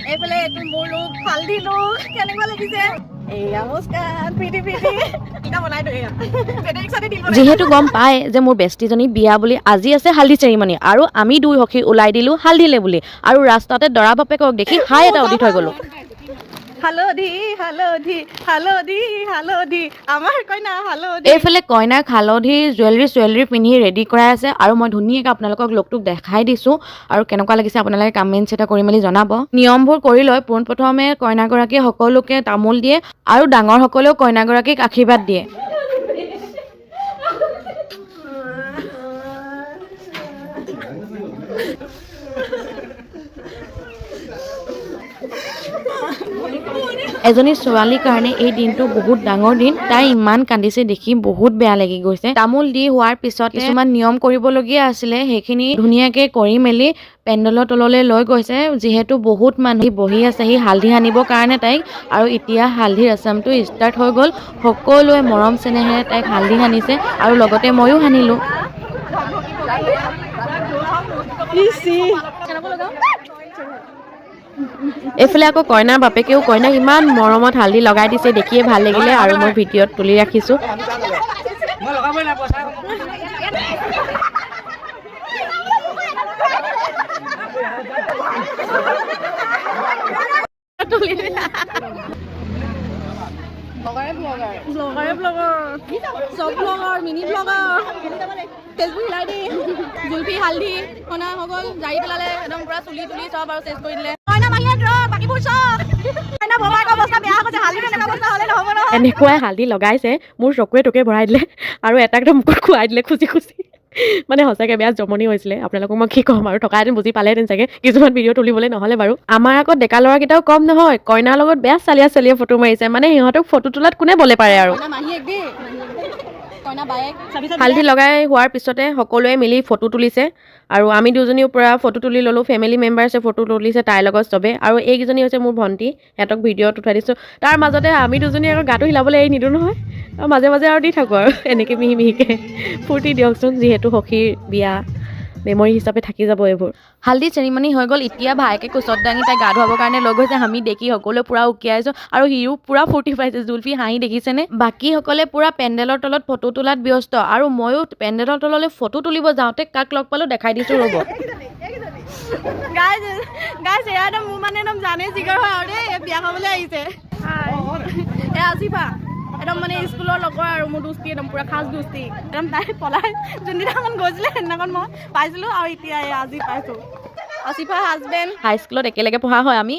এইফালে এইটো মোৰ লোক হালধি লোক কেনেকুৱা লাগিছে এয়া মুস্কান প্ৰিটি প্ৰিটি এটা বনাই দে এয়া ফেডেক্সতে দিব যেহেতু গম পায় যে মোৰ বেষ্টিজনী বিয়া বুলি আজি আছে হালধি চেৰিমনি আৰু আমি দুই সখী ওলাই দিলো হালধিলে বুলি আৰু ৰাস্তাতে দৰা বাপেকক দেখি হাই এটা উঠি থৈ গলো হালধি হালধি হালধি হালধি আমাৰ কইনা হালধি এইফালে কইনাক হালধিৰ জুৱেলাৰী পিন্ধি ৰেডি কৰাই আছে আৰু মই ধুনীয়াকৈ আপোনালোকক লোকটোক দেখাই দিছোঁ আৰু কেনেকুৱা লাগিছে আপোনালোকে কমেণ্টছ এটা কৰি মেলি জনাব নিয়মবোৰ কৰি লৈ পোনপ্ৰথমে কইনাগৰাকীয়ে সকলোকে তামোল দিয়ে আৰু ডাঙৰসকলেও কইনাগৰাকীক আশীৰ্বাদ দিয়ে এজনী ছোৱালীৰ কাৰণে এই দিনটো বহুত ডাঙৰ দিন তাই ইমান কান্দিছে দেখি বহুত বেয়া লাগি গৈছে তামোল দি হোৱাৰ পিছত কিছুমান নিয়ম কৰিবলগীয়া আছিলে সেইখিনি ধুনীয়াকৈ কৰি মেলি পেণ্ডেলৰ তললৈ লৈ গৈছে যিহেতু বহুত মানুহ বহি আছে সি হালধি সানিবৰ কাৰণে তাইক আৰু এতিয়া হালধি ৰচমটো ষ্টাৰ্ট হৈ গ'ল সকলোৱে মৰম চেনেহেৰে তাইক হালধি সানিছে আৰু লগতে ময়ো সানিলোঁ এইফালে আকৌ কইনাৰ বাপেকেও কইনাক ইমান মৰমত হালধি লগাই দিছে দেখিয়ে ভাল লাগিলে আৰু মই ভিডিঅ'ত তুলি ৰাখিছোঁ ফেচবুক হিলাই দি জুলফি হালধি সনা হৈ গ'ল জাৰি পেলালে একদম পুৰা চুলি তুলি চব আৰু চেচ কৰি দিলে এনেকুৱাই হালধি লগাইছে মোৰ চকুৱে তোকে ভৰাই দিলে আৰু এটা একদম মুখত খুৱাই দিলে খুচি খুচি মানে সঁচাকৈ বেয়া জমনি হৈছিলে আপোনালোকক মই কি ক'ম আৰু থকাহেঁতেন বুজি পালেহেঁতেন চাগে কিছুমান ভিডিঅ' তুলিবলৈ নহ'লে বাৰু আমাৰ আকৌ ডেকা ল'ৰাকেইটাও কম নহয় কইনাৰ লগত বেয়া চালিয়া ফটো মাৰিছে মানে সিহঁতক ফটো তোলাত কোনে বলে পাৰে আৰু হালধি লগাই হোৱাৰ পিছতে সকলোৱে মিলি ফটো তুলিছে আৰু আমি দুজনীও পূৰা ফটো তুলি ল'লোঁ ফেমিলি মেম্বাৰ্ছে ফটো তুলিছে তাইৰ লগত চবে আৰু এইকেইজনী হৈছে মোৰ ভণ্টি সিহঁতক ভিডিঅ'ত উঠাই দিছোঁ তাৰ মাজতে আমি দুজনী আকৌ গাটো হিলাবলৈ এৰি নিদিওঁ নহয় আৰু মাজে মাজে আৰু দি থাকোঁ আৰু এনেকৈ মিহি মিহিকৈ ফূৰ্তি দিয়কচোন যিহেতু সখীৰ বিয়া মেমৰি হিচাপে থাকি যাব এইবোৰ হালধি চেৰিমনি হৈ গ'ল এতিয়া ভাইকে কোচত দাঙি তাই গা ধুৱাবৰ কাৰণে লৈ গৈছে আমি দেখি সকলোৱে পূৰা উকিয়াইছোঁ আৰু সিও পূৰা ফূৰ্তি পাইছে জুলফি হাঁহি দেখিছেনে বাকীসকলে পূৰা পেণ্ডেলৰ তলত ফটো তোলাত ব্যস্ত আৰু ময়ো পেণ্ডেলৰ তললৈ ফটো তুলিব যাওঁতে কাক লগ পালোঁ দেখাই দিছোঁ ৰ'ব মোৰ মানে একদম জানে জিগাৰ হয় আৰু দেই বিয়া খাবলৈ আহিছে আজিবা একদম মানে স্কুলৰ লগৰ আৰু মোৰ দুষ্টি একদম পুৰা খাচ দুষ্টি একদম তাই পলাই যোনদিনাখন গৈছিলে সেইদিনাখন মই পাইছিলোঁ আৰু এতিয়া আজি পাইছোঁ অচিফা হাজবেণ্ড হাইস্কুলত একেলগে পঢ়া হয় আমি